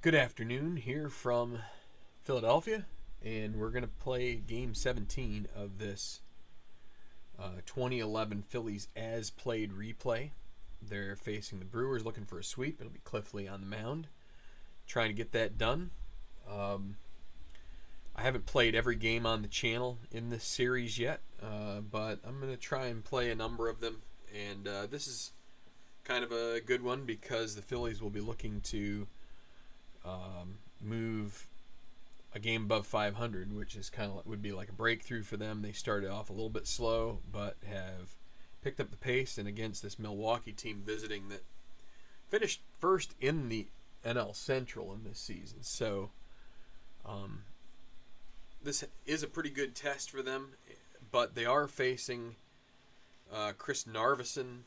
Good afternoon here from Philadelphia, and we're going to play Game 17 of this 2011 Phillies as played replay. They're facing the Brewers, looking for a sweep. It'll be Cliff Lee on the mound, trying to get that done. I haven't played every game on the channel in this series yet, but I'm going to try and play a number of them. And this is kind of a good one because the Phillies will be looking to move a game above 500, which is kind of would be like a breakthrough for them. They started off a little bit slow, but have picked up the pace, and against this Milwaukee team visiting that finished first in the NL Central in this season. So this is a pretty good test for them, but they are facing Chris Narveson,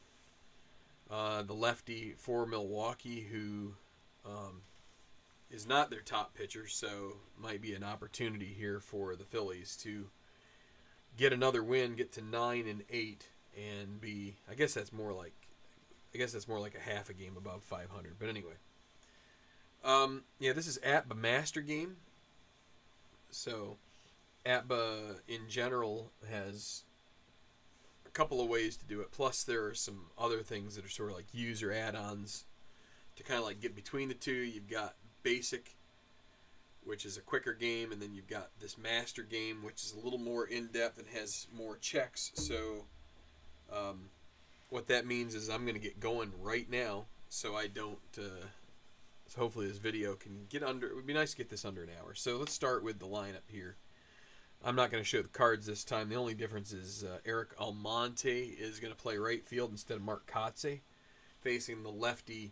the lefty for Milwaukee, who is not their top pitcher, so might be an opportunity here for the Phillies to get another win, get to 9-8, and be. I guess that's more like a half a game above 500. But anyway, this is APBA Master Game. So APBA in general has a couple of ways to do it. Plus, there are some other things that are sort of like user add-ons to kind of like get between the two. You've got Basic, which is a quicker game, and then you've got this Master Game, which is a little more in-depth and has more checks. So what that means is I'm going to get going right now, so I don't so hopefully this video can get under. It would be nice to get this under an hour. So let's start with the lineup here. I'm not going to show the cards this time. The only difference is Eric Almonte is going to play right field instead of Mark Kotze, facing the lefty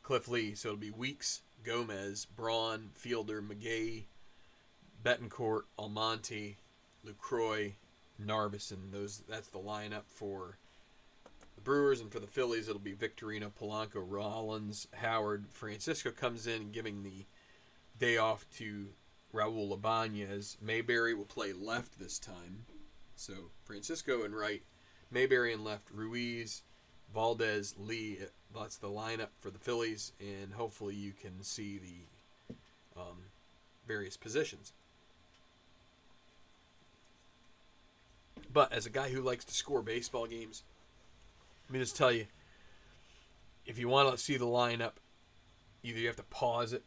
Cliff Lee. So it'll be Weeks, Gomez, Braun, Fielder, McGay, Betancourt, Almonte, Lucroy, Narveson. That's the lineup for the Brewers, and for the Phillies it'll be Victorino, Polanco, Rollins, Howard. Francisco comes in, giving the day off to Raul Ibanez. Mayberry will play left this time. So Francisco in right, Mayberry in left, Ruiz, Valdez, Lee. That's the lineup for the Phillies, and hopefully you can see the various positions. But as a guy who likes to score baseball games, let me just tell you, if you want to see the lineup, either you have to pause it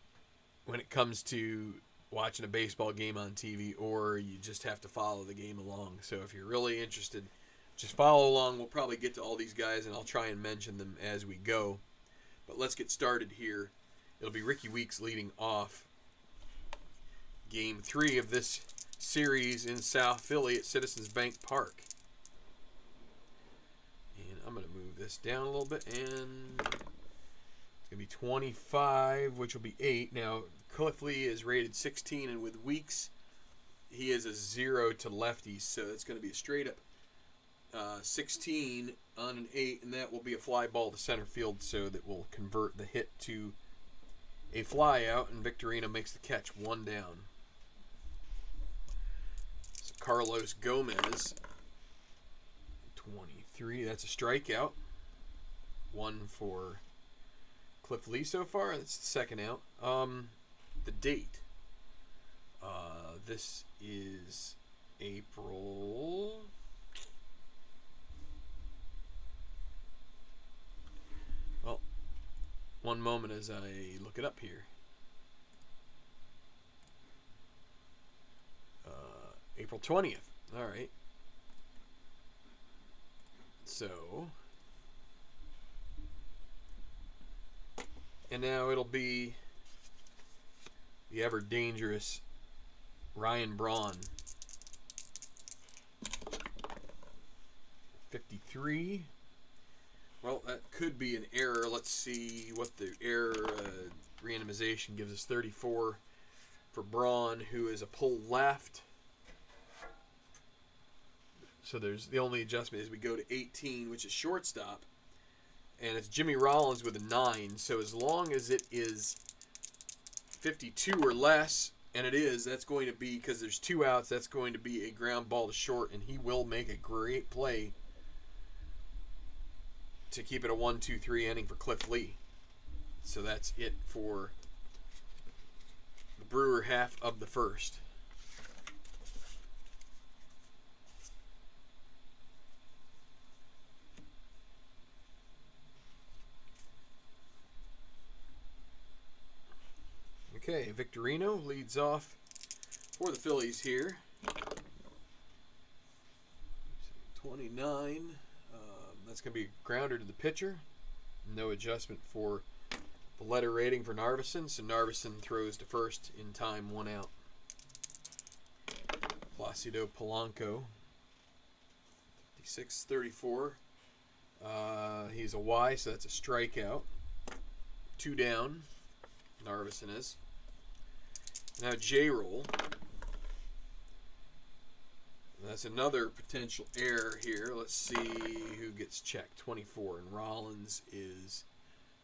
when it comes to watching a baseball game on TV, or you just have to follow the game along. So if you're really interested, just follow along. We'll probably get to all these guys, and I'll try and mention them as we go. But let's get started here. It'll be Ricky Weeks leading off Game 3 of this series in South Philly at Citizens Bank Park. And I'm going to move this down a little bit, and it's going to be 25, which will be 8. Now, Cliff Lee is rated 16, and with Weeks, he is a 0 to lefties, so it's going to be a straight-up 16 on an 8, and that will be a fly ball to center field, so that will convert the hit to a fly out, and Victorino makes the catch, 1 down. So Carlos Gomez, 23, that's a strikeout. 1 for Cliff Lee so far. That's the second out. The date. This is April. Well, one moment as I look it up here. April 20th. All right. So, and now it'll be the ever dangerous Ryan Braun. 53. Well, that could be an error. Let's see what the error randomization gives us. 34 for Braun, who is a pull left. So there's the only adjustment is we go to 18, which is shortstop. And it's Jimmy Rollins with a 9. So as long as it is 52 or less, and it is, that's going to be, because there's 2 outs, that's going to be a ground ball to short, and he will make a great play to keep it a 1-2-3 inning for Cliff Lee. So that's it for the Brewer half of the first. Okay, Victorino leads off for the Phillies here. 29. That's going to be a grounder to the pitcher. No adjustment for the letter rating for Narveson, so Narveson throws to first in time, 1 out. Placido Polanco, 56-34. He's a Y, so that's a strikeout. 2 down, Narveson is. Now J-roll. That's another potential error here. Let's see who gets checked. 24, and Rollins is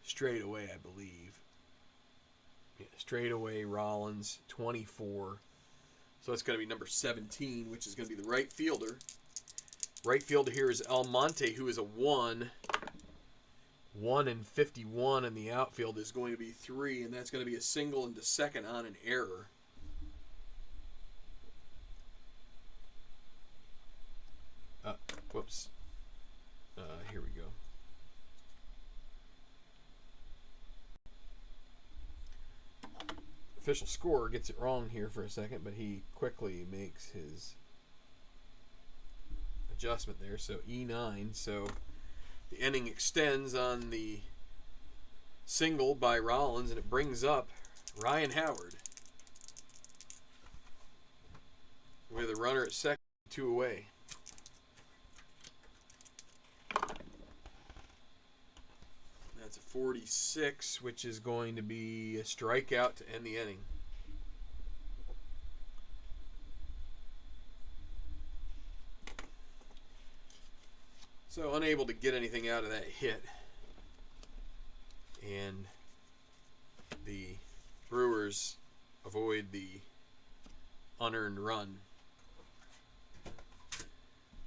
straight away, I believe. Yeah, straight away Rollins, 24. So it's going to be number 17, which is going to be the right fielder. Right fielder here is Almonte, who is a 1. 1 and 51, and the outfield is going to be 3, and that's going to be a single into second on an error. Whoops. Here we go. Official scorer gets it wrong here for a second, but he quickly makes his adjustment there. So E9. So the inning extends on the single by Rollins, and it brings up Ryan Howard with a runner at second, 2 away. That's a 46, which is going to be a strikeout to end the inning. So unable to get anything out of that hit. And the Brewers avoid the unearned run.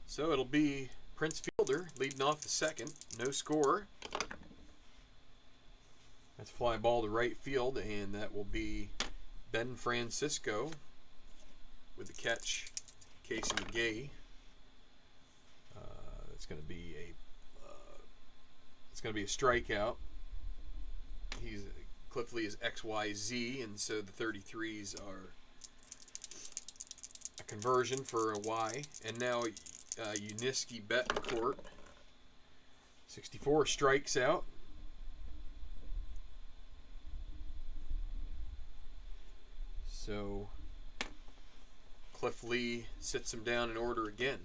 So it'll be Prince Fielder leading off the second. No score. That's a fly ball to right field, and that will be Ben Francisco with the catch, Casey McGay. It's going to be a strikeout. Cliff Lee is XYZ, and so the 33s are a conversion for a Y. And now Yuniesky Betancourt, 64, strikes out. So Cliff Lee sits him down in order again.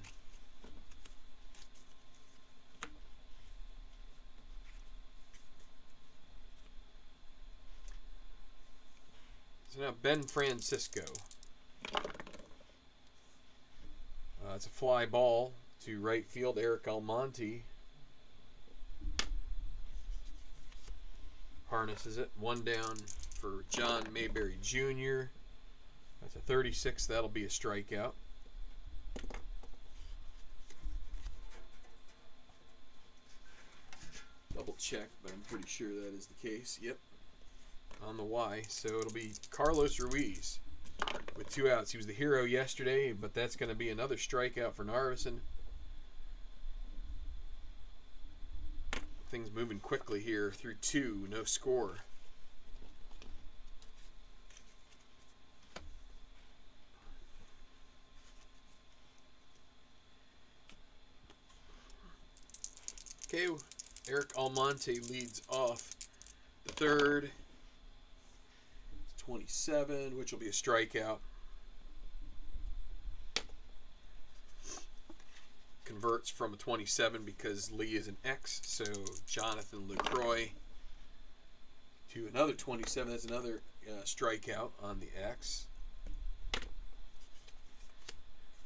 So now Ben Francisco. It's a fly ball to right field. Eric Almonte harnesses it. 1 down for John Mayberry Jr. That's a 36. That'll be a strikeout. Double check, but I'm pretty sure that is the case. Yep. On the Y. So it'll be Carlos Ruiz with 2 outs. He was the hero yesterday, but that's going to be another strikeout for Narveson. Things moving quickly here through 2. No score. Okay, Eric Almonte leads off the third. It's 27, which will be a strikeout. Converts from a 27 because Lee is an X, so Jonathan LaCroix to another 27. That's another strikeout on the X.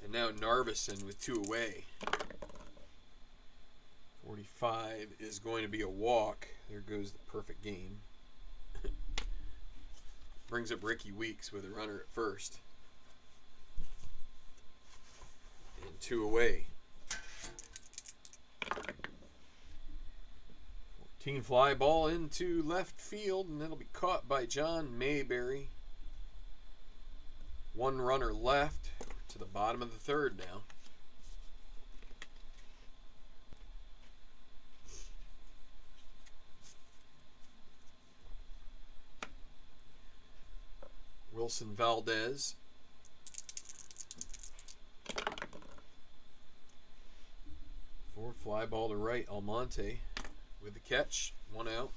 And now Narveson with 2 away. 45 is going to be a walk. There goes the perfect game. Brings up Ricky Weeks with a runner at first. And 2 away. Teen fly ball into left field, and that'll be caught by John Mayberry. One runner left to the bottom of the third now. Wilson Valdez. For fly ball to right, Almonte with the catch. 1 out.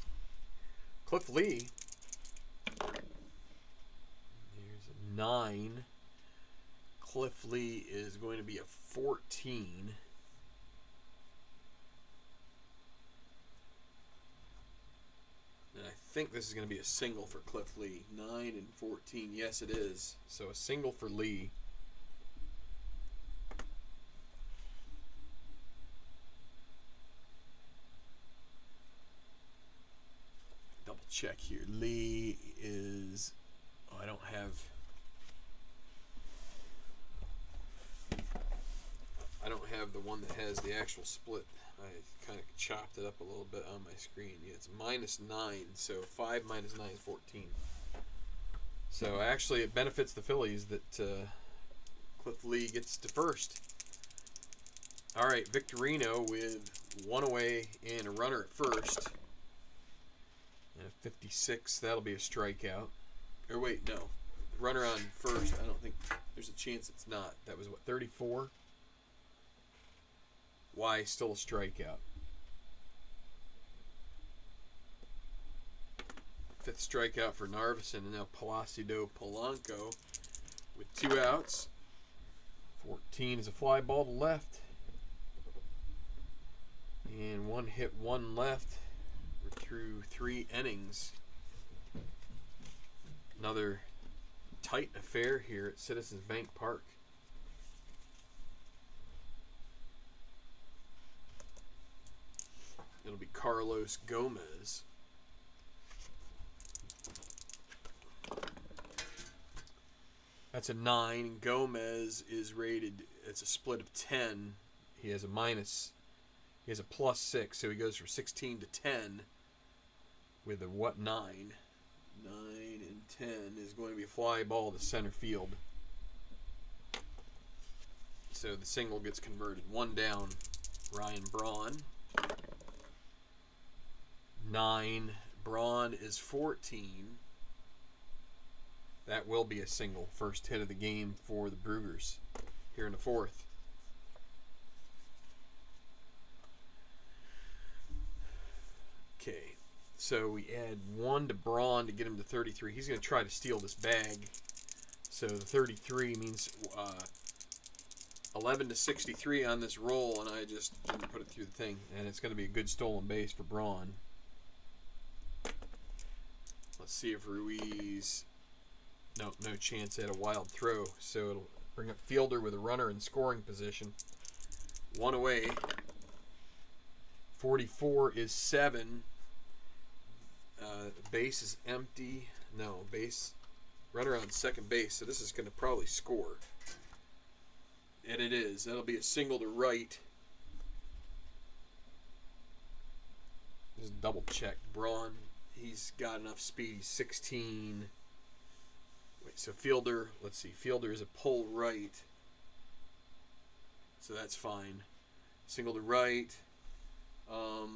Cliff Lee. Here's a 9. Cliff Lee is going to be a 14. And I think this is going to be a single for Cliff Lee. 9 and 14. Yes, it is. So a single for Lee. Double check here. Lee is... Oh, I don't have the one that has the actual split. I kind of chopped it up a little bit on my screen. Yeah, it's -9, so 5 minus 9 is 14. So actually it benefits the Phillies that Cliff Lee gets to first. All right, Victorino with 1 away and a runner at first. And a 56, that'll be a strikeout. Or wait, no. Runner on first, I don't think there's a chance it's not. That was what, 34? Why still a strikeout? 5th strikeout for Narveson, and now Palacido Polanco with 2 outs. 14 is a fly ball to left. And 1 hit, 1 left. We're through 3 innings. Another tight affair here at Citizens Bank Park. It'll be Carlos Gomez. That's a 9. Gomez is rated, it's a split of 10. He has a +6, so he goes from 16 to 10 with a 9? 9 and 10 is going to be a fly ball to center field. So the single gets converted. 1 down, Ryan Braun. 9. Braun is 14. That will be a single. First hit of the game for the Brugers here in the 4th. Okay, so we add 1 to Braun to get him to 33. He's going to try to steal this bag. So the 33 means 11 to 63 on this roll, and I just didn't put it through the thing. And it's going to be a good stolen base for Braun. Let's see if Ruiz... No chance at a wild throw. So it'll bring up fielder with a runner in scoring position. 1 away. 44 is 7. Base is empty. No, base. Runner on second base. So this is going to probably score. And it is. That'll be a single to right. Just double check. Braun. He's got enough speed. He's 16. Wait, so fielder, let's see. Fielder is a pull right. So that's fine. Single to right. Well,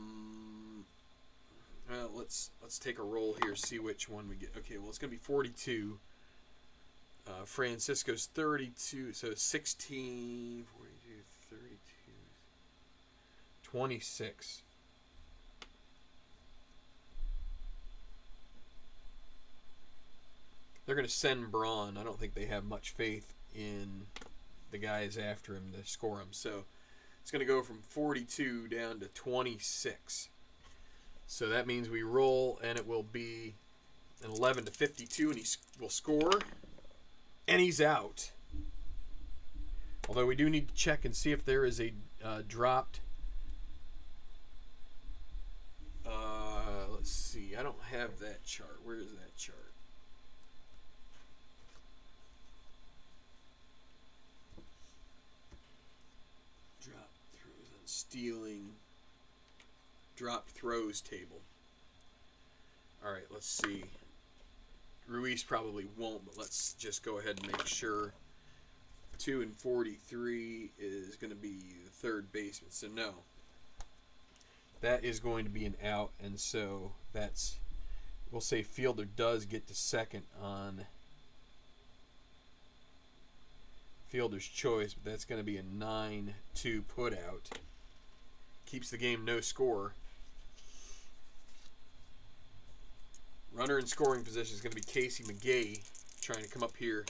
let's take a roll here, see which one we get. Okay, well, it's going to be 42. Francisco's 32. So 16, 42, 32, 26. They're going to send Braun. I don't think they have much faith in the guys after him to score him. So it's going to go from 42 down to 26. So that means we roll, and it will be an 11 to 52, and he will score. And he's out. Although we do need to check and see if there is a dropped. Let's see. I don't have that chart. Where is that chart? Drop throws on stealing. dropped throws table. All right, let's see. Ruiz probably won't, but let's just go ahead and make sure. 2 and 43 is going to be the third baseman. So no, that is going to be an out, and so that's, we'll say fielder does get to second on fielder's choice, but that's going to be a 9-2 put out. Keeps the game no score. Runner in scoring position is going to be Casey McGay, trying to come up here.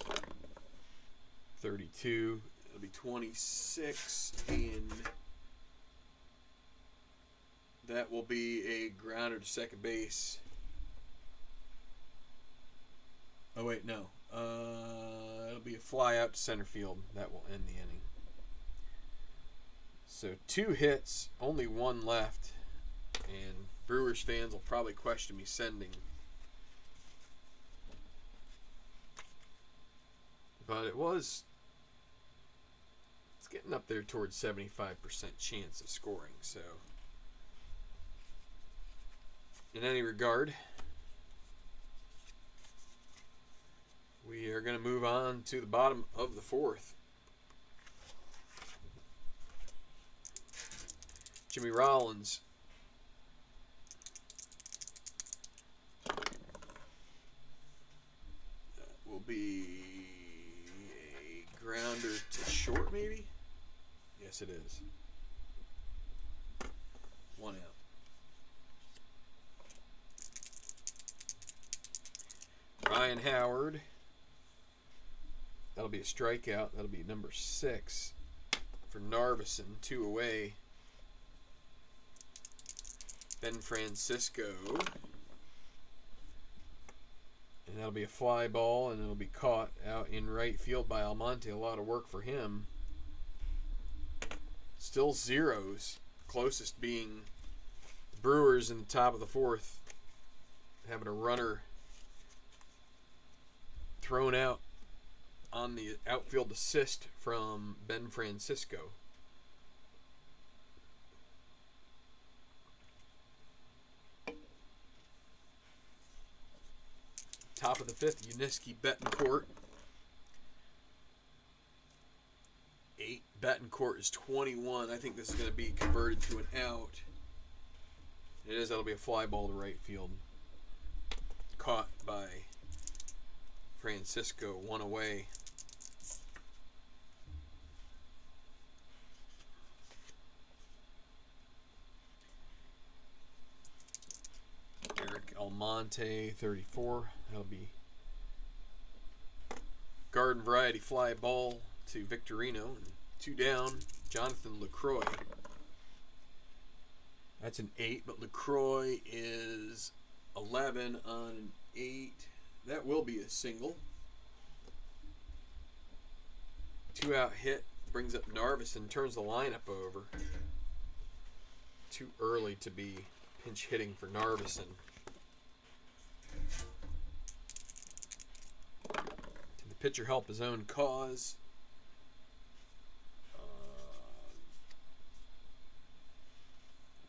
32. It'll be 26, and that will be a grounder to second base. Oh wait, no. It'll be a fly out to center field. That will end the inning. So 2 hits, only 1 left, and Brewers fans will probably question me sending. But it's getting up there towards 75% chance of scoring. So in any regard, we are going to move on to the bottom of the 4th. Jimmy Rollins. That will be a grounder to short, maybe? Yes, it is. 1 out. Ryan Howard. That'll be a strikeout. That'll be number 6 for Narveson. 2 away. Ben Francisco. And that'll be a fly ball, and it'll be caught out in right field by Almonte. A lot of work for him. Still zeros. Closest being the Brewers in the top of the 4th. Having a runner thrown out on the outfield assist from Ben Francisco. Top of the 5th, Yuniesky Betancourt. 8. Betancourt is 21. I think this is going to be converted to an out. It is. That'll be a fly ball to right field. Caught by Francisco. 1 away. Eric Almonte, 34. That'll be garden variety fly ball to Victorino. And 2 down, Jonathan LaCroix. That's an 8, but LaCroix is 11 on an 8. That will be a single. 2 out hit brings up Narveson, turns the lineup over. Too early to be pinch hitting for Narveson. Can the pitcher help his own cause?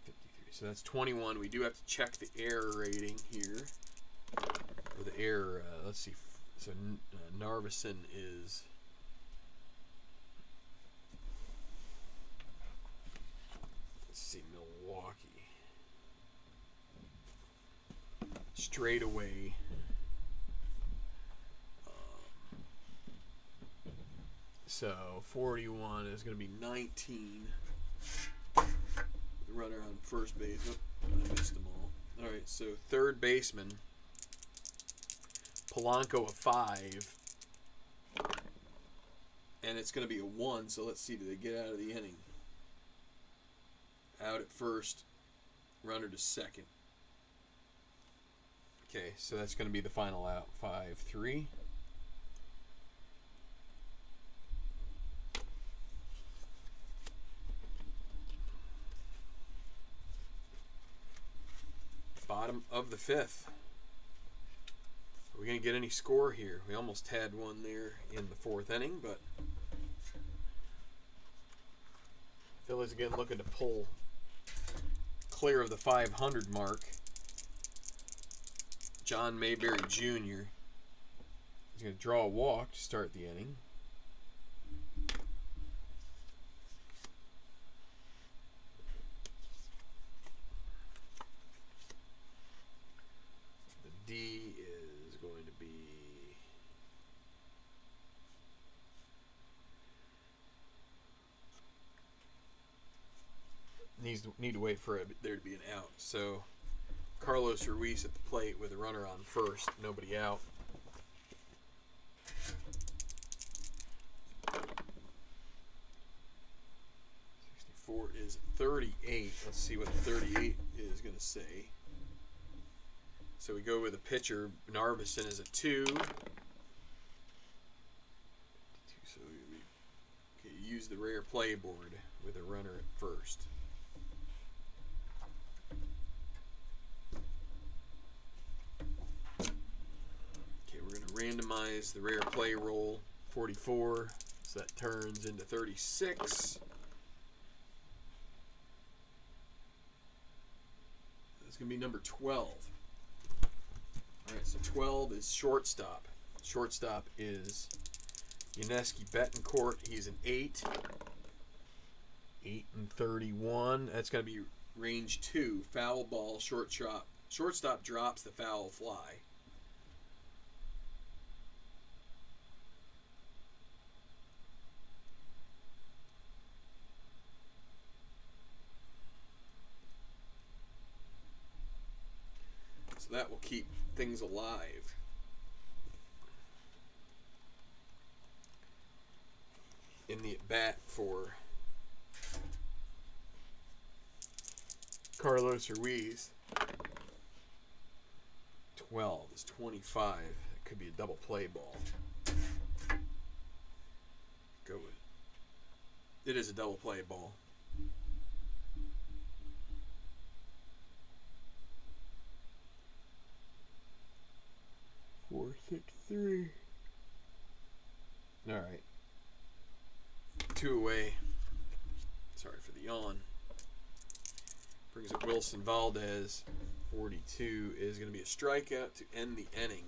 53. So that's 21. We do have to check the error rating here. Or the error, let's see. So Narveson is... Let's see, Milwaukee. Straight away. So 41 is going to be 19. The runner on first base. Oh, I missed them all. All right, so third baseman. Polanco a 5. And it's going to be a 1, so let's see, do they get out of the inning? Out at first, runner to second. Okay, so that's going to be the final out. 5-3. Bottom of the 5th. Are we going to get any score here? We almost had one there in the 4th inning, but Phillies again looking to pull clear of the 500 mark. John Mayberry Jr. He's going to draw a walk to start the inning. The D is going to be need to wait for there to be an out. So Carlos Ruiz at the plate with a runner on first, nobody out. Is 38. Let's see what 38 is going to say. So we go with a pitcher. Narvison is a 2. So we use the rare play board with a runner at first. Okay, we're going to randomize the rare play roll. 44. So that turns into 36. It's going to be number 12. All right, so 12 is shortstop. Shortstop is Yuniesky Betancourt. He's an 8. 8 and 31. That's going to be range 2. Foul ball, shortstop. Shortstop drops the foul fly. That will keep things alive. In the at-bat for Carlos Ruiz. 12 is 25. It could be a double play ball. Go with it. It is a double play ball. Four, 6, 3. All right. 2 away. Sorry for the yawn. Brings up Wilson Valdez. 42 is going to be a strikeout to end the inning.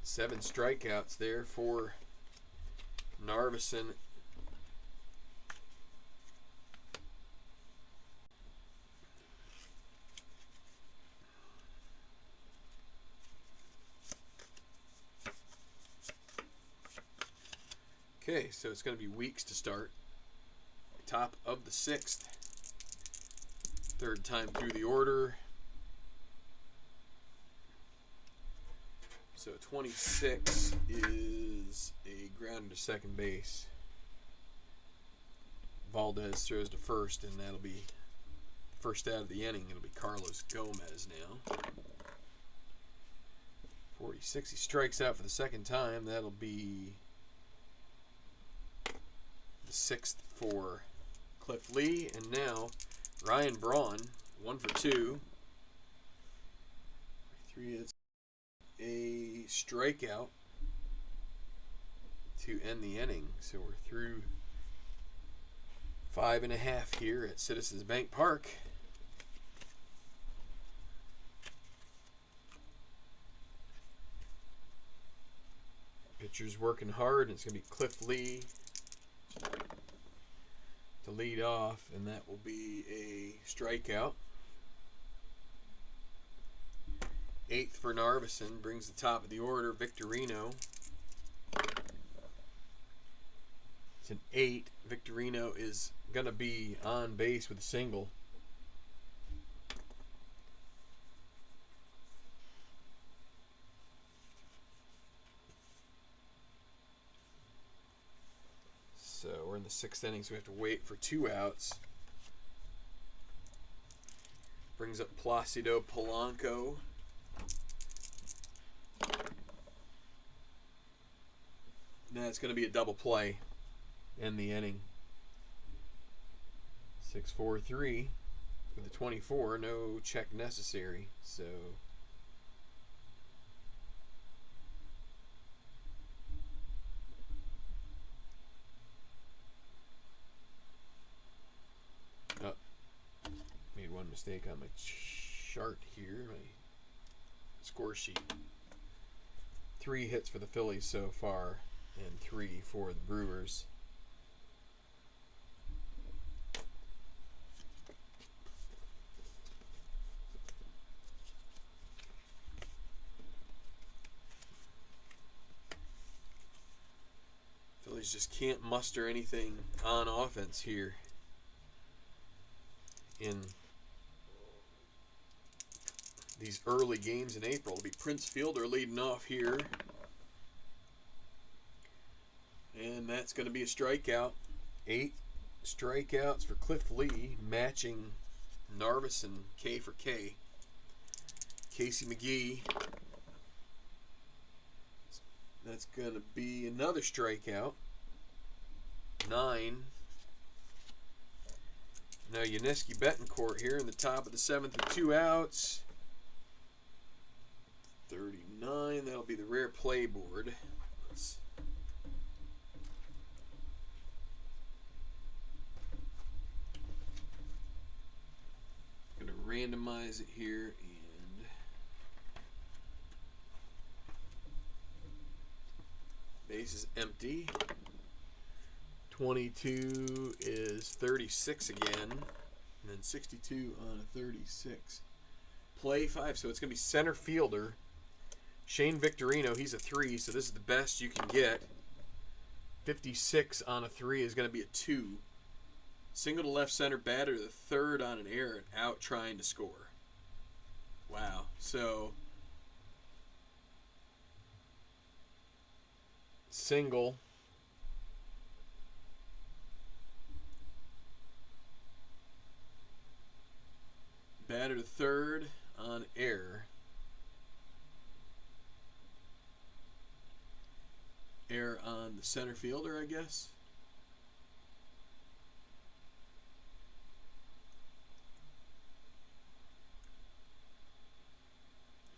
Seven strikeouts there for Narvison. Okay, so it's going to be Weeks to start. Top of the 6th. Third time through the order. So 26 is a grounder to second base. Valdez throws to first, and that'll be first out of the inning. It'll be Carlos Gomez now. 46, he strikes out for the second time. That'll be the 6th for Cliff Lee. And now Ryan Braun, 1 for 2. 3 hits. A strikeout to end the inning. So we're through 5.5 here at Citizens Bank Park. Pitcher's working hard, and it's going to be Cliff Lee to lead off, and that will be a strikeout. 8th for Narvison, brings the top of the order, Victorino. It's an 8. Victorino is going to be on base with a single. So we're in the 6th inning, so we have to wait for 2 outs. Brings up Placido Polanco. Now it's going to be a double play in the inning. 6-4-3 with a 24. No check necessary. So mistake on my chart here, my score sheet. 3 hits for the Phillies so far, and 3 for the Brewers. Phillies just can't muster anything on offense here in these early games in April. It'll be Prince Fielder leading off here. And that's going to be a strikeout. 8 strikeouts for Cliff Lee, matching Narvis and K for K. Casey McGee. That's going to be another strikeout. 9. Now Yuniesky Betancourt here in the top of the 7th with 2 outs. 39. That'll be the rare play board. Let's going to randomize it here, and base is empty. 22 is 36 again, and then 62 on a 36. Play 5, so it's going to be center fielder Shane Victorino. He's a 3, so this is the best you can get. 56 on a 3 is going to be a 2. Single to left center, batter the 3rd on an error, and out trying to score. Wow. So single. Batter to 3rd on error. Error on the center fielder, I guess.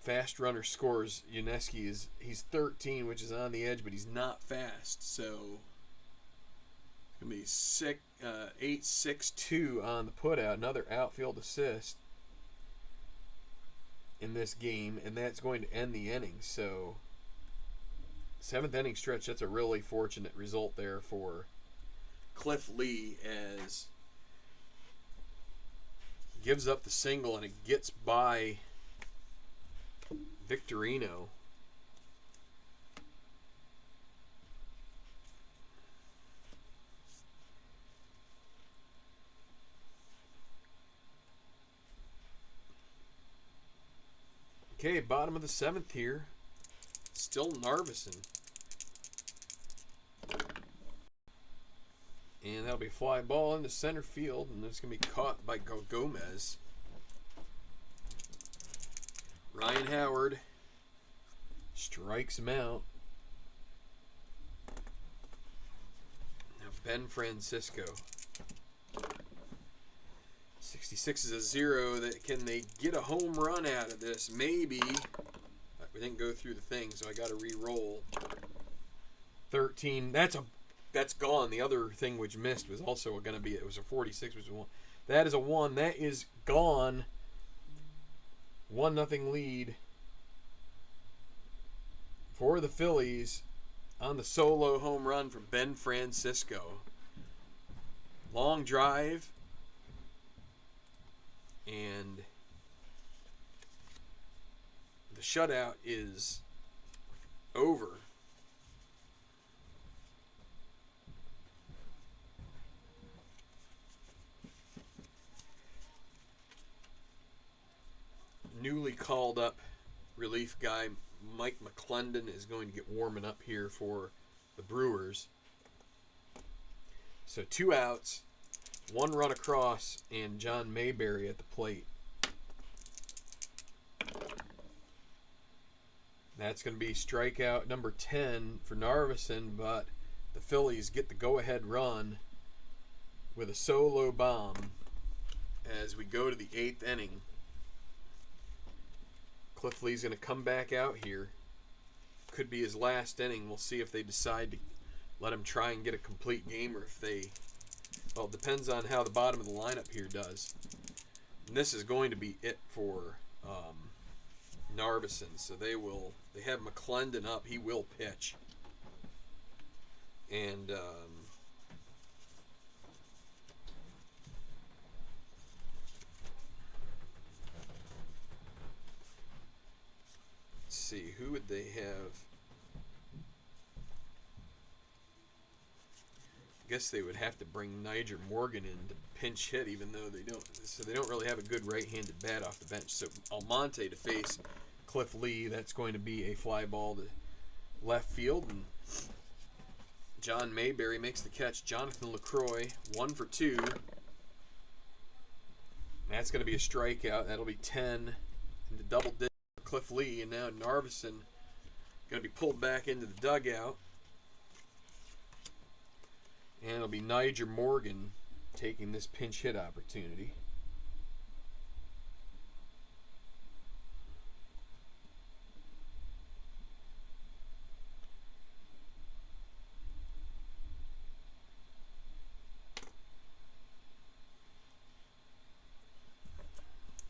Fast runner scores. Yuniesky he's 13, which is on the edge, but he's not fast. So it's gonna be 8-6-2 on the putout. Another outfield assist in this game, and that's going to end the inning. So 7th inning stretch, that's a really fortunate result there for Cliff Lee, as he gives up the single and it gets by Victorino. Okay, bottom of the 7th here. Still Narvison. And that'll be a fly ball into center field, and it's going to be caught by Gomez. Ryan Howard strikes him out. Now Ben Francisco. 66 is a 0. Can they get a home run out of this? Maybe. We didn't go through the thing, so I got to re-roll. 13. That's gone. The other thing which missed was also going to be, it was a 46, which was a 1. That is a 1. That is gone. 1-0 lead for the Phillies on the solo home run from Ben Francisco. Long drive, and the shutout is over. Newly called up relief guy Mike McClendon is going to get warming up here for the Brewers. So 2 outs, 1 run across, and John Mayberry at the plate. That's going to be strikeout number 10 for Narvison, but the Phillies get the go-ahead run with a solo bomb as we go to the 8th inning. Cliff Lee's going to come back out here. Could be his last inning. We'll see if they decide to let him try and get a complete game, or if they... Well, it depends on how the bottom of the lineup here does. And this is going to be it for Narveson. So they have McClendon up. He will pitch. And let's see, who would they have? I guess they would have to bring Niger Morgan in to pinch hit, even though they don't. So they don't really have a good right-handed bat off the bench. So Almonte to face Cliff Lee. That's going to be a fly ball to left field, and John Mayberry makes the catch. Jonathan LaCroix, 1 for 2. That's going to be a strikeout. That'll be 10 into double digits for Cliff Lee, and now Narveson going to be pulled back into the dugout. And it'll be Niger Morgan taking this pinch hit opportunity.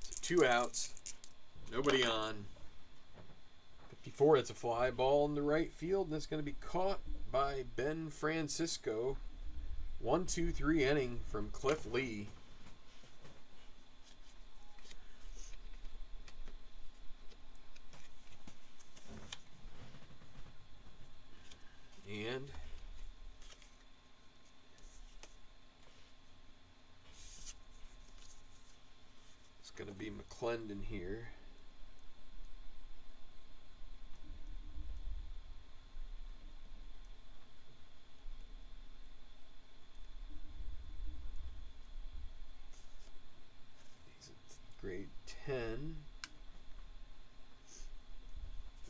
So 2 outs, nobody on. 54, it's a fly ball in the right field, and it's going to be caught by Ben Francisco. 1-2-3 inning from Cliff Lee. And it's going to be McClendon here. Grade 10.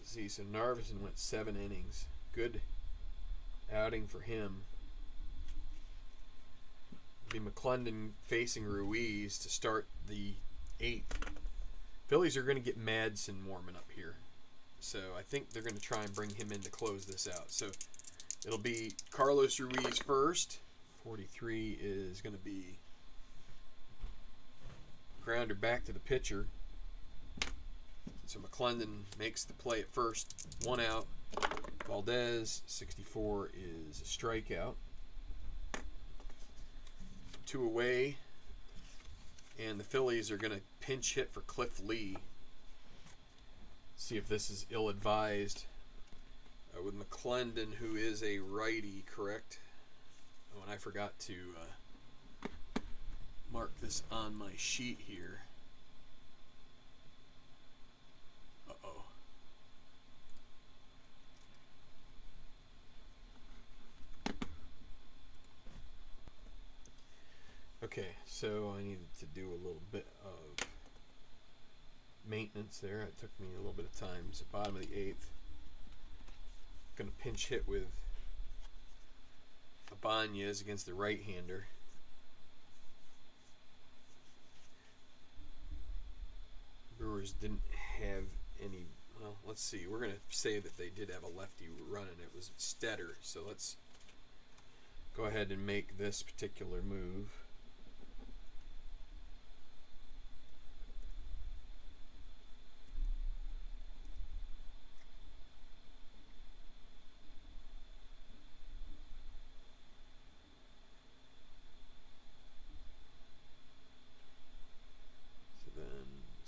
See, so Narveson went 7 innings. Good outing for him. It'll be McClendon facing Ruiz to start the 8th. Phillies are going to get Madsen warming up here. So I think they're going to try and bring him in to close this out. So it'll be Carlos Ruiz first. 43 is going to be grounder back to the pitcher. So McClendon makes the play at first. 1 out. Valdez, 64, is a strikeout. 2 away. And the Phillies are going to pinch hit for Cliff Lee. See if this is ill-advised. With McClendon, who is a righty, correct? Oh, and I forgot to mark this on my sheet here. Uh-oh. Okay, so I needed to do a little bit of maintenance there. It took me a little bit of time. So bottom of the 8th. Going to pinch hit with Ibanez against the right-hander. Brewers didn't have any. Well, let's see. We're going to say that they did have a lefty running. It was Stetter. So let's go ahead and make this particular move.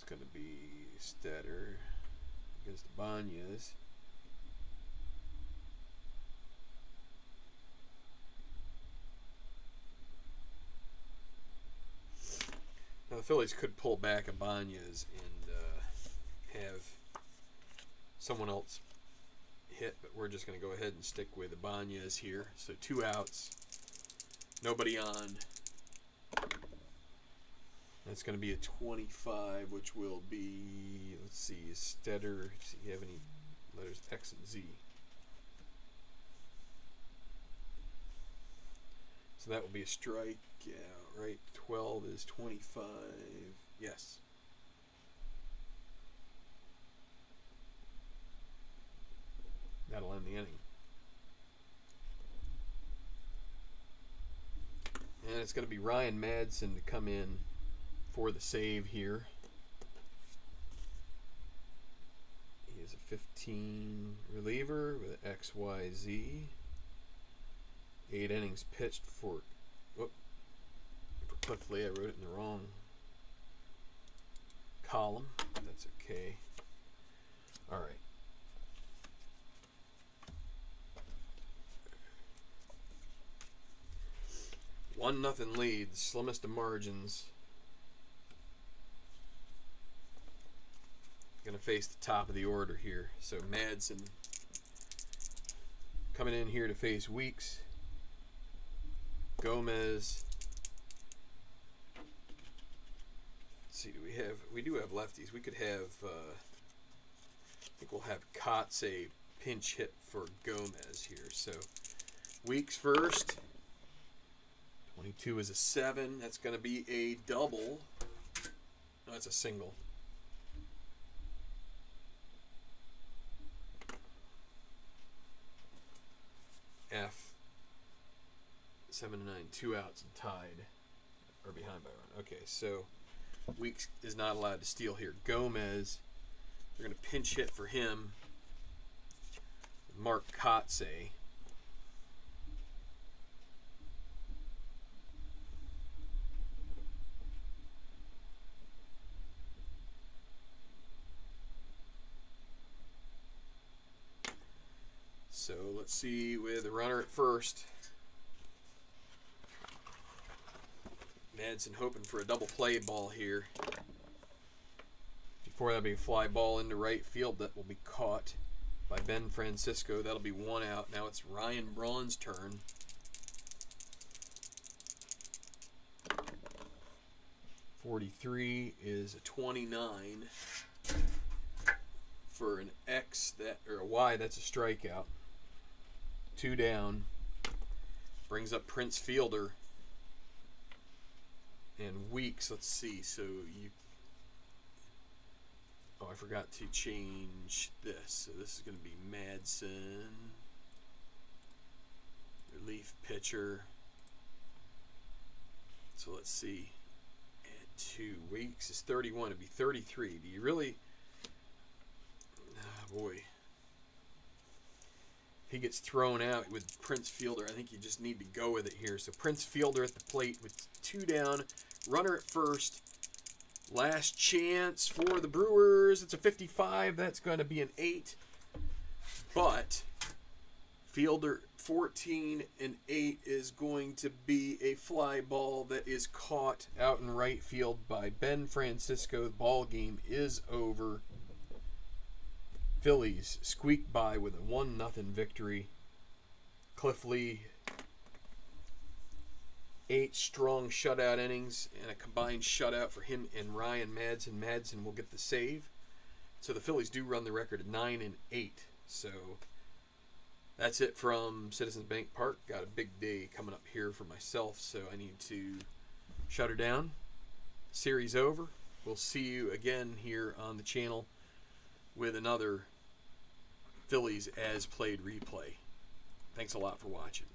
Going to be Stetter against Ibanez. Now the Phillies could pull back Ibanez and have someone else hit, but we're just going to go ahead and stick with Ibanez here. So 2 outs, nobody on. That's going to be a 25, which will be, let's see, Stetter. See if you have any letters X and Z. So that will be a strikeout, right? 12 is 25. Yes. That'll end the inning. And it's going to be Ryan Madsen to come in for the save here. He is a 15 reliever with XYZ. 8 innings pitched for Cliff Lee. I wrote it in the wrong column. That's okay. All right. One nothing lead, the slimmest of margins. Going to face the top of the order here. So Madsen coming in here to face Weeks. Gomez. Let's see, we do have lefties. We could have I think we'll have Kotze pinch hit for Gomez here. So Weeks first. 22 is a 7. That's going to be a double. No, it's a single. F. 7 to 9, 2 outs and tied. Or behind by a run. Okay, so Weeks is not allowed to steal here. Gomez, they're going to pinch hit for him. Mark Kotze. So let's see with a runner at first. Madsen hoping for a double play ball here. Before that'll be a fly ball into right field that will be caught by Ben Francisco. That'll be 1 out. Now it's Ryan Braun's turn. .43 is a 29. For an X or a Y, that's a strikeout. 2 down. Brings up Prince Fielder. And Weeks, let's see. So I forgot to change this. So this is going to be Madsen. Relief pitcher. So let's see. Add 2. Weeks is 31. It'd be 33. Do you really... Oh boy. He gets thrown out with Prince Fielder. I think you just need to go with it here. So Prince Fielder at the plate with 2 down. Runner at first. Last chance for the Brewers. It's a 55. That's going to be an 8. But Fielder 14 and 8 is going to be a fly ball that is caught out in right field by Ben Francisco. The ball game is over. Phillies squeak by with a 1-0 victory. Cliff Lee, 8 strong shutout innings and a combined shutout for him and Ryan Madsen. Madsen will get the save. So the Phillies do run the record at 9-8. So that's it from Citizens Bank Park. Got a big day coming up here for myself, so I need to shut her down. Series over. We'll see you again here on the channel with another Phillies as played replay. Thanks a lot for watching.